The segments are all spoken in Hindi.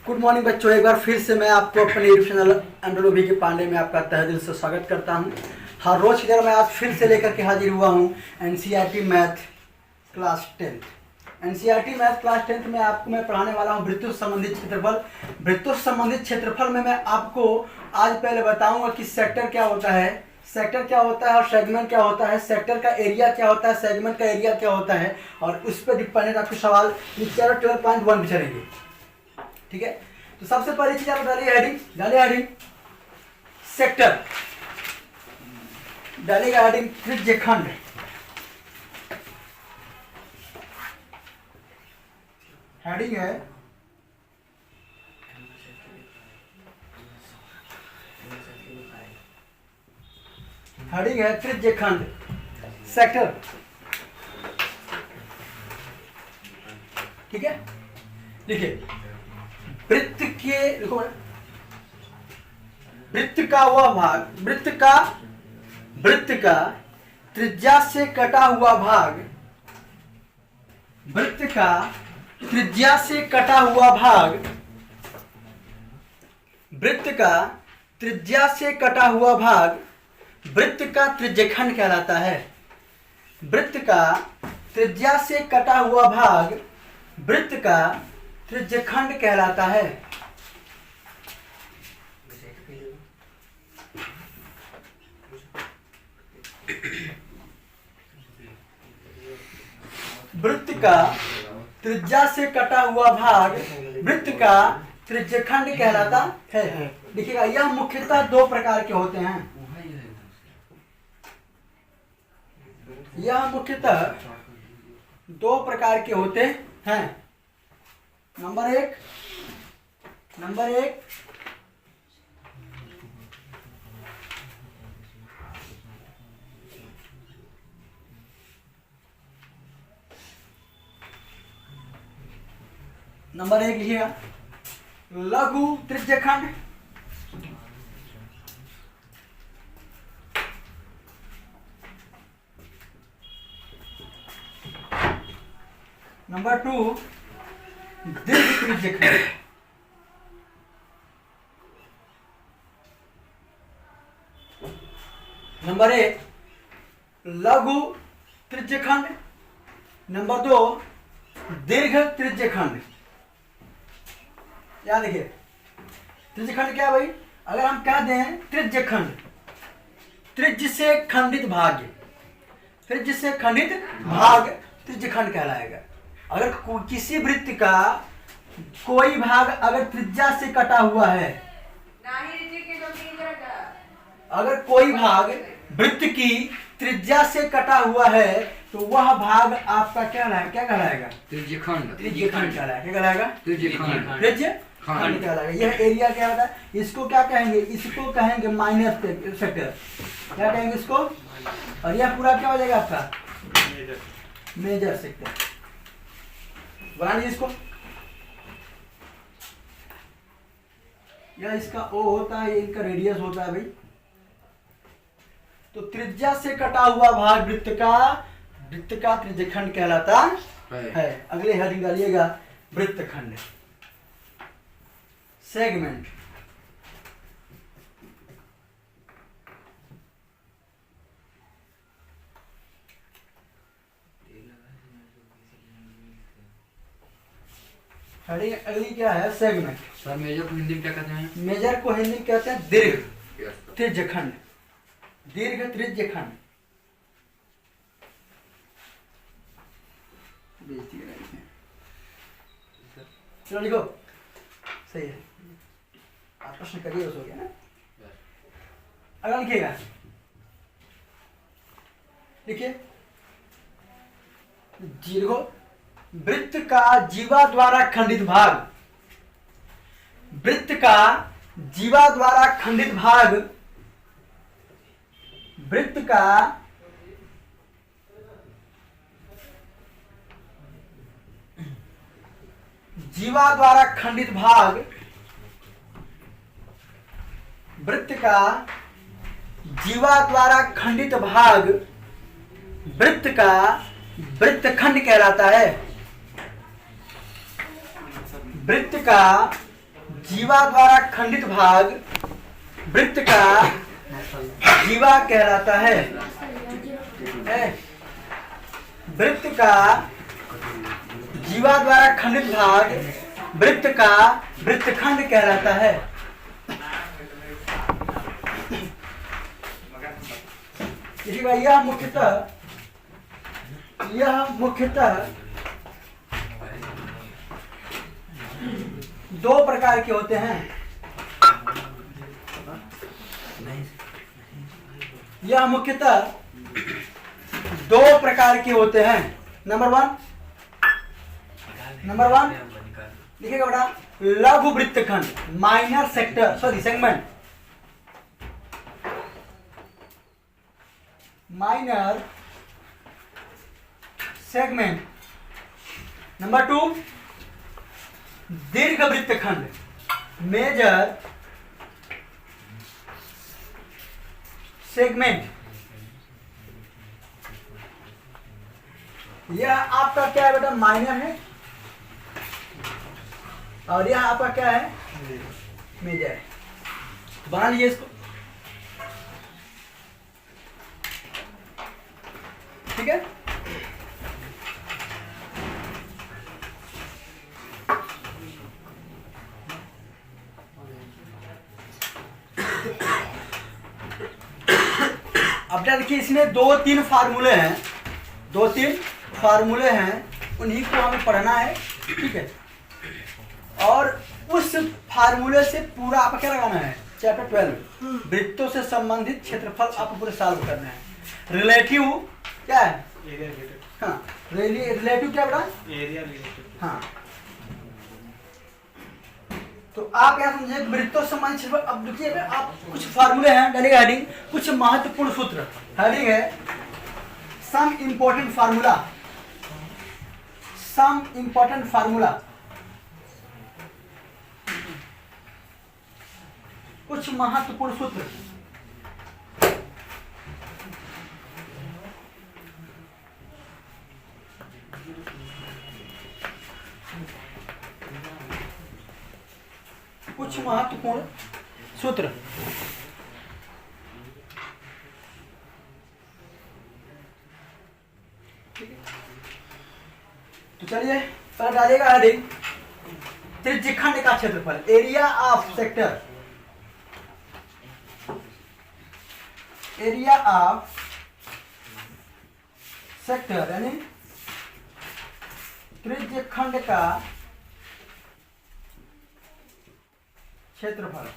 गुड मॉर्निंग बच्चों, एक बार फिर से मैं आपको अपने यूट्यूब चैनल एंड्रॉइड ओबी के पांडे में आपका तहे दिल से स्वागत करता हूं। हर रोज की तरह मैं आज फिर से लेकर के हाजिर हुआ हूं NCERT math class 10। NCERT math class 10 में आपको मैं पढ़ाने वाला हूं वृत्त संबंधित क्षेत्रफल। वृत्त संबंधित क्षेत्रफल में मैं आपको आज पहले बताऊंगा कि सेक्टर क्या होता है, सेक्टर क्या होता है और सेगमेंट क्या होता है, सेक्टर का एरिया क्या होता है, सेगमेंट का एरिया क्या होता है, और उस पर डिपेंडेंट आपके सवाल 12.1 पे चलेंगे। ठीक है, तो सबसे पहली चीज आप डालिए हेडिंग सेक्टर, डालिएगा हेडिंग त्रिज्यखंड। हेडिंग है त्रिज्यखंड सेक्टर। ठीक है, देखिए वृत्त के देखो वृत्त का वह भाग, वृत्त का त्रिज्या से कटा हुआ भाग, वृत्त का त्रिज्या से कटा हुआ भाग, वृत्त का त्रिज्या से कटा हुआ भाग वृत्त का त्रिज्यखंड कहलाता है। वृत्त का त्रिज्या से कटा हुआ भाग वृत्त का त्रिज्यखंड कहलाता है। वृत्त का त्रिज्या से कटा हुआ भाग वृत्त का त्रिज्यखंड कहलाता है। देखिएगा, यह मुख्यतः दो प्रकार के होते हैं। यह मुख्यतः दो प्रकार के होते हैं। नंबर एक लिखिएगा लघु त्रिज्यखंड। नंबर 2 दीर्घ त्रिज्यखंड। नंबर 1 लघु त्रिज्यखंड, नंबर 2 दीर्घ त्रिज्यखंड। याद देखिए, त्रिज्यखंड क्या भाई, अगर हम कह दें त्रिज्यखंड, त्रिज्य से खंडित भाग, त्रिज्य से खंडित भाग त्रिज्यखंड कहलाएगा। अगर किसी वृत्त का कोई भाग अगर त्रिज्या से कटा हुआ है, अगर कोई भाग वृत्त की त्रिज्या से कटा हुआ है तो वह भाग आपका क्या कहलाएगा? त्रिज्यखंड कहलाएगा। क्या कहलाएगा? त्रिज्यखंड कहलाएगा। यह एरिया क्या होता है, इसको क्या कहेंगे? इसको कहेंगे माइनर सेक्टर। क्या कहेंगे इसको? और यह पूरा क्या हो जाएगा आपका? Major sector. बना लीजिए इसको। यह इसका ओ होता है, ये इनका रेडियस होता है भाई। तो त्रिज्या से कटा हुआ भाग वृत्त का त्रिज्यखंड कहलाता है। अगले हेडिंग डालिएगा वृत्तखंड, सेगमेंट। अगली क्या है? सेगमेंट। सर मेजर को हिंदी में क्या कहते हैं? मेजर को हिंदी में कहते हैं दीर्घ त्रिज्यखंड। दीर्घ त्रिज्यखंड। चलो लिखो, सही है। आप प्रश्न करिए, हो गया ना। अगला लिखिएगा, लिखिए दीर्घो वृत्त का जीवा द्वारा खंडित भाग, वृत्त का जीवा द्वारा खंडित भाग, वृत्त का जीवा द्वारा खंडित भाग, वृत्त का जीवा द्वारा खंडित भाग वृत्त का वृत्तखंड कहलाता है। वृत्त का जीवा द्वारा खंडित भाग वृत्त का जीवा कहलाता है। वृत्त का जीवा द्वारा खंडित भाग वृत्त का वृत्तखंड कहलाता है। देखिएगा, यह मुख्यतः दो प्रकार के होते हैं। यह मुख्यतः दो प्रकार के होते हैं। नंबर वन लिखिएगा बेटा, लघु वृत्तखंड, minor sector, sorry segment, minor segment. Number two, दीर्घ वृत्तखंड, मेजर सेगमेंट। यह आपका क्या है बेटा, माइनर है, और यह आपका क्या है, मेजर है। बना लीजिए इसको, ठीक है। अब देखिए, इसमें दो तीन फार्मूले हैं, उन्हीं को हमें पढ़ना है, ठीक है। और उस फार्मूले से पूरा आपको क्या लगाना है, चैप्टर 12 वृत्तों से संबंधित क्षेत्रफल आपको पूरे सॉल्व करना है। रिलेटिव क्या है, हाँ, रिलेटिव क्या बेटा, एरिया रिलेटिव, हाँ। तो आप क्या समझे, वृत्तों से संबंधित क्षेत्रफल। अब देखिए, आप कुछ फार्मूले हैं, डालिएगा हेडिंग, कुछ महत्वपूर्ण सूत्र। हेडिंग है सम इंपॉर्टेंट फार्मूला, कुछ महत्वपूर्ण सूत्र। कुछ महत्वपूर्ण सूत्र। तो चलिए पहले डालिएगा हेडिंग, त्रिज्यखंड का क्षेत्रफल, area of sector, area of sector यानी त्रिज्यखंड का क्षेत्रफल।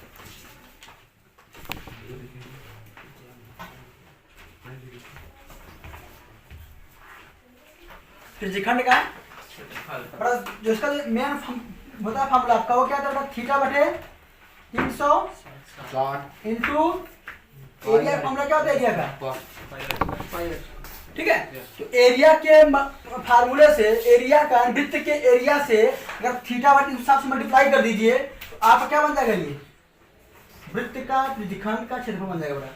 त्रिज्यखंड का जो इसका मेन होता है फॉर्मूला आपका, वो क्या था, थीटा बटे 360 इंटू एरिया। फॉर्मूला क्या होता है एरिया का, ठीक है। तो एरिया के फार्मूले से, एरिया का वृत्त के एरिया से अगर थीटा बटे 360 से मल्टीप्लाई कर दीजिए तो आपका क्या बन जाएगा, ये वृत्त का त्रिज्यखंड का क्षेत्रफल बन जाएगा बेटा।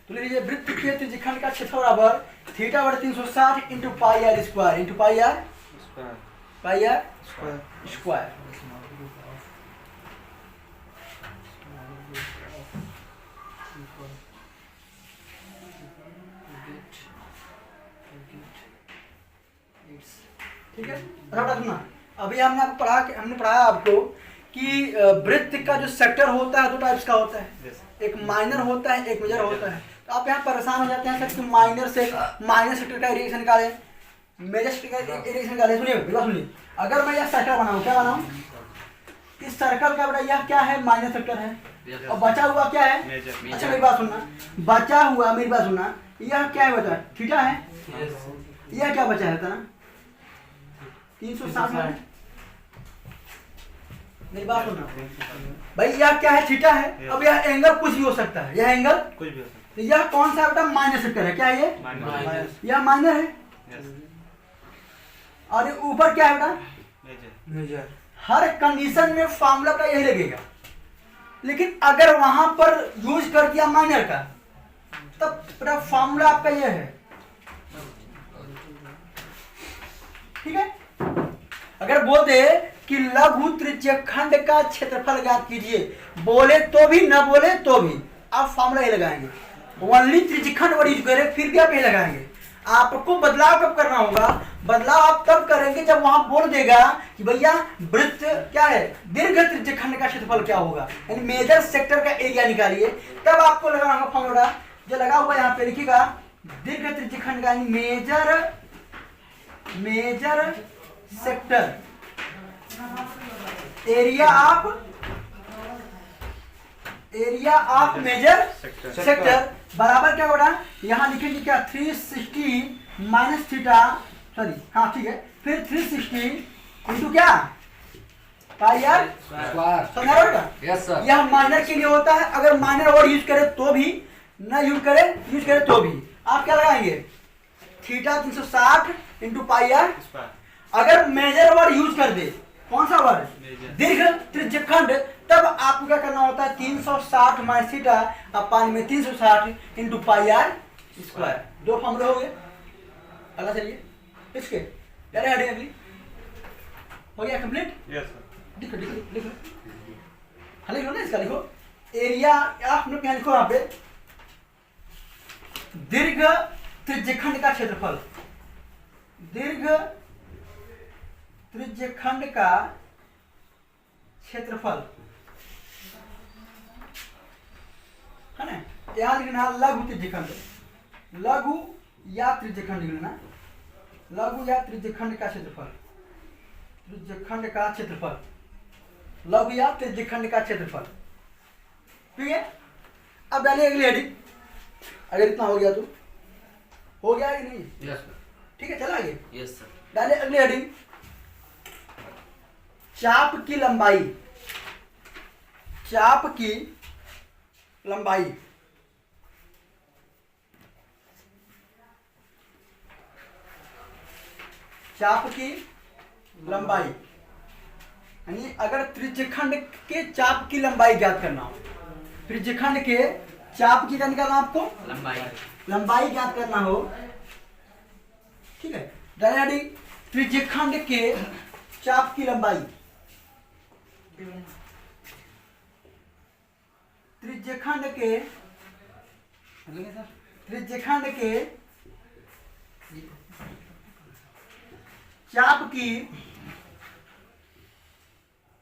तो लीजिए, वृत्त के त्रिज्यखंड का क्षेत्रफल बराबर थीटा बटे 360 into pi r square, into pi r square. ठीक है। सुनना, अभी हमने पढ़ाया आपको कि वृत्त का जो सेक्टर होता है दो टाइप्स का होता है, एक माइनर होता है, एक मेजर होता है। तो आप यहाँ परेशान हो जाते हैं सर कि माइनर सेक्टर का एरिया निकालें, मेजर सेक्टर का एरिया निकालें। सुनिए, अगर मैं यह सर्कल बनाऊँ, क्या बनाऊँ, इस सर्कल का बेटा यह क्या है, माइनर सेक्टर है, और बचा हुआ क्या है, अच्छा मेरी बात सुनना, बचा हुआ मेरी बात सुनना, यह क्या है बचा, थीटा है, यह क्या बचा है ना 360 में। मेरी बात सुनना भाई, यह क्या है, थीटा है। अब यह एंगल कुछ भी हो सकता है, यह एंगल कुछ भी हो सकता है। यह कौन सा बेटा, माइनर सेक्टर है, क्या है ये, यह माइनर है। और ये ऊपर क्या है बेटा, मेजर। हर कंडीशन में फॉर्मूला का यही लगेगा, लेकिन अगर वहां पर यूज कर दिया माइनर का, तब बेटा फॉर्मूला आपका यह है, ठीक है। अगर बोल दे कि लघु त्रिज्यखंड का क्षेत्रफल ज्ञात कीजिए। बोले तो भी न बोले तो भी आप फॉर्मूला ये लगाएंगे। ओनली त्रिज्यखंड वर्ड यूज करें फिर भी आप ये लगाएंगे। आपको बदलाव कब करना होगा? बदलाव आप तब करेंगे जब वहां बोल देगा कि भैया वृत्त क्या है, दीर्घ त्रिज्यखंड का क्षेत्रफल क्या होगा, यानी मेजर सेक्टर का एरिया निकालिए। तब आपको लगाना होगा फॉर्मूला जो लगा हुआ यहाँ पे लिखिएगा, दीर्घ त्रिज्यखंड का यानी major sector area of major sector बराबर क्या होगा, यहाँ लिखेंगे क्या 360 माइनस थीटा, सॉरी हाँ ठीक है, फिर 360 इंटू क्या पाई आर स्क्वायर। Yes sir. यह माइनर के लिए होता है, अगर माइनर वर्ड यूज करे तो भी, न यूज करे तो भी आप क्या लगाएंगे थीटा 360 इंटू पाई आर। अगर मेजर वर्ड यूज कर दे, कौन सा वर्ड, दीर्घ त्रिज्यखंड, तब आपको क्या करना होता है 360 माइनस थीटा अपान में 360 इंटू पाई आर स्क्वायर। दो फॉर्मूले हो गए। अगला चलिए इसके हेडिंग अगली हो गया कंप्लीट। Yes sir. लिखो लिखो लिखो, हाँ लिखो ना, इसका लिखो एरिया, आप लोग क्या लिखो यहाँ पे, दीर्घ त्रिज्यखंड का क्षेत्रफल, दीर्घ त्रिज्यखंड का क्षेत्रफल है ना। यहां लिखना लघु त्रिज्यखंड, लघु या त्रिज्यखंड लिखना, लघु या त्रिज्यखंड का क्षेत्रफल, त्रिज्यखंड का क्षेत्रफल, लघु या त्रिज्यखंड का क्षेत्रफल। ठीक है, अब डालिए अगली हेडिंग। अगर इतना हो गया तो हो गया कि नहीं? Yes sir. ठीक है, चला आगे। Yes sir. डालिए अगली हेडिंग, चाप की लंबाई, चाप की लंबाई, चाप की लंबाई, यानी अगर त्रिज्यखंड के चाप की लंबाई ज्ञात करना हो, त्रिज्यखंड के चाप की क्या निकालना आपको, लंबाई ज्ञात करना हो। ठीक है, डालिए त्रिज्यखंड के चाप की लंबाई, त्रिज्यखंड के चाप की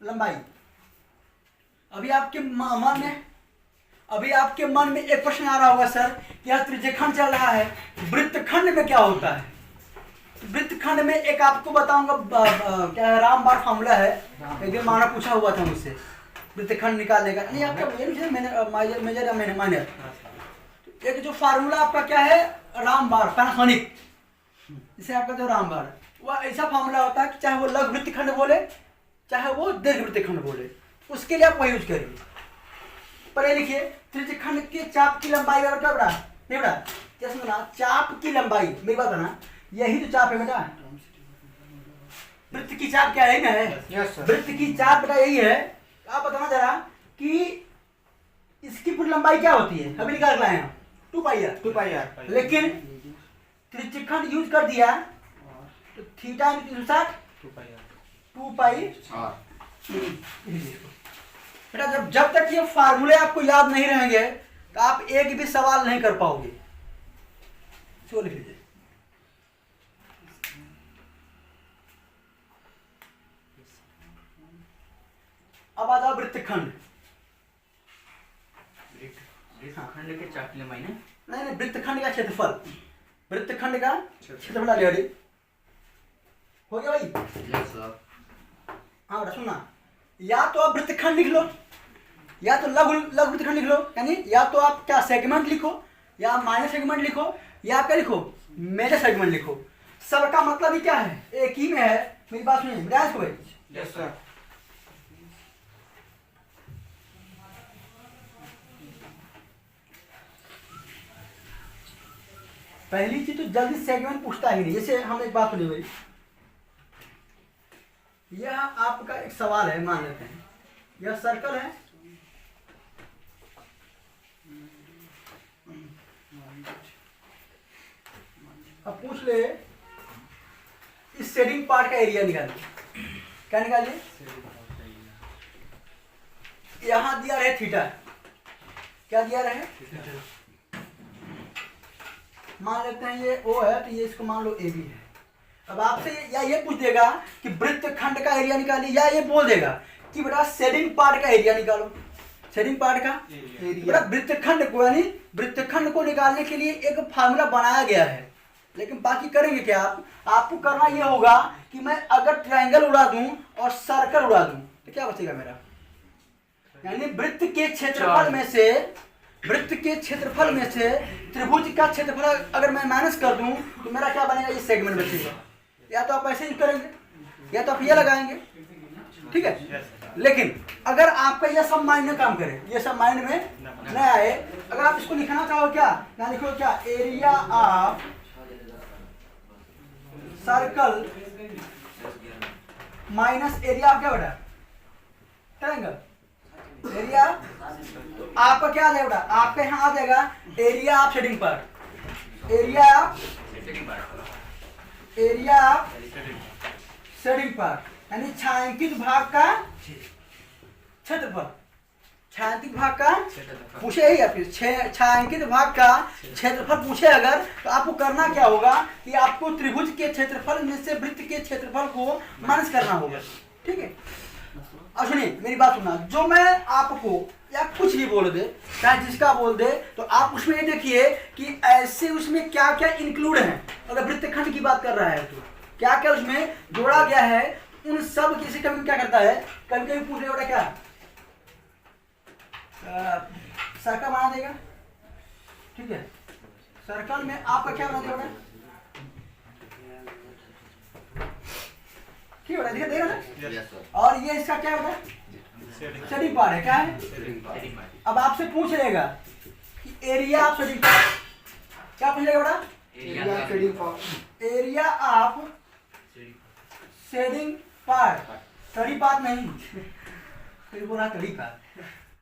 लंबाई। अभी आपके मन में एक प्रश्न आ रहा होगा, सर क्या त्रिज्यखंड चल रहा है, वृत्तखंड में क्या होता है? वृत्तखंड में एक आपको बताऊंगा, क्या है, रामबाण फार्मूला है, एक दिन माना पूछा हुआ था मुझसे वृत्तखंड निकालने का। नहीं आपका मेजर माइनर, एक जो फार्मूला आपका क्या है रामबाण पैनासोनिक, जिसे आपका जो रामबाण, वह ऐसा फार्मूला होता है कि चाहे वो लघु वृत्तखंड बोले चाहे वो दीर्घ वृत्तखंड बोले, उसके लिए आप वही यूज करिए। पर ये लिखिए त्रिज्यखंड के चाप की लंबाई बराबर क्या बड़ा, नहीं बड़ा, जैसे ना चाप की लंबाई, मेरी बात ना, यही तो चाप है बेटा, वृत्त की चाप क्या है ना, है वृत्त की चाप बेटा यही है। आप बताना जरा कि इसकी पूरी लंबाई क्या होती है, अभी निकाल रहे हैं 2 पाई आर, लेकिन त्रिज्यखंड यूज कर दिया तो थीटा इंटू 360 2 पाई आर। बेटा जब तक ये फार्मूले आपको याद नहीं रहेंगे तो आप एक भी सवाल नहीं कर पाओगे। चलो लिख लीजिए, अब आ जाओ वृत्तखंड। वृत्तखंड के चाप की लंबाई ना, नहीं वृत्तखंड का क्षेत्रफल, वृत्तखंड का क्षेत्रफल डालिए। हो गया भाई? Yes sir. हाँ बेटा सुनना, या तो आप वृत्तखंड लिख लो या तो लघु वृत्तखंड लिख लो, यानी या तो आप क्या सेगमेंट लिखो या माइनर सेगमेंट लिखो या क्या लिखो मेजर सेगमेंट लिखो। सबका मतलब ही क्या है, एक ही में है। मेरी बात सुनिए विराज को भाई। Yes sir. पहली चीज तो जल्दी सेगमेंट पूछता ही नहीं। जैसे हम एक बात सुनिए भाई, यह आपका एक सवाल है, मान लेते हैं यह सर्कल है, अब पूछ ले इस शेडिंग पार्ट का एरिया निकालिए। क्या निकालिए, यहाँ दिया रहे थीटा, क्या दिया रहे, मान लेते हैं ये ओ है तो ये इसको मान लो ए बी है। अब आपसे या ये पूछ देगा कि वृत्तखंड का एरिया निकालिए, या ये बोल देगा कि बेटा शेडिंग पार्ट का एरिया निकालो, शेडिंग पार्ट का एरिया। वृत्तखंड को यानी वृत्तखंड को निकालने के लिए एक फार्मूला बनाया गया है, लेकिन बाकी करेंगे क्या आपको करना ये होगा कि मैं अगर ट्रायंगल उड़ा दूं और सर्कल उड़ा दूं तो क्या बचेगा मेरा, यानी वृत्त के क्षेत्रफल में से, वृत्त के क्षेत्रफल में से त्रिभुज का क्षेत्रफल अगर मैं माइनस कर दूं तो मेरा क्या बनेगा, ये सेगमेंट बचेगा। या तो आप ऐसे ही करेंगे या तो आप ये लगाएंगे, ठीक है। लेकिन अगर आपका ये सब माइंड में काम करे, ये सब माइंड में न आए, अगर आप इसको लिखना चाहो क्या, ना लिखो क्या, area of circle minus area of क्या बेटा, ट्रायंगल। एरिया आपका क्या आ जाएगा बेटा, आपके यहाँ आ जाएगा area of shading part, area of shading part यानी छायांकित भाग का क्षेत्रफल, छायांकित भाग का पूछे ही, या फिर छायांकित भाग का क्षेत्रफल पूछे अगर, तो आपको करना क्या होगा कि आपको त्रिभुज के क्षेत्रफल में से वृत्त के क्षेत्रफल को माइनस करना होगा, ठीक है। अब सुनिए मेरी बात सुनना, जो मैं आपको या कुछ भी बोल दे, चाहे जिसका बोल दे, तो आप उसमें ये देखिए कि ऐसे उसमें क्या क्या इंक्लूड है। अगर वृत्तखंड की बात कर रहा है तो क्या क्या उसमें जोड़ा गया है, उन सब किसी कभी क्या करता है, कभी कभी पूछ रहे क्या सर्कल बना देगा, ठीक है। सर्कल में आपका क्या बना देगा, ठीक है, देख रहे ना। और ये इसका क्या होगा, शेडिंग पार्ट है, क्या है। अब आपसे पूछ लेगा कि एरिया ऑफ शेडिंग पार्ट, क्या पूछ लेगा बेटा, एरिया ऑफ शेडिंग पार्ट, तड़ी पार्ट नहीं, फिर बोला तड़ी पार्ट,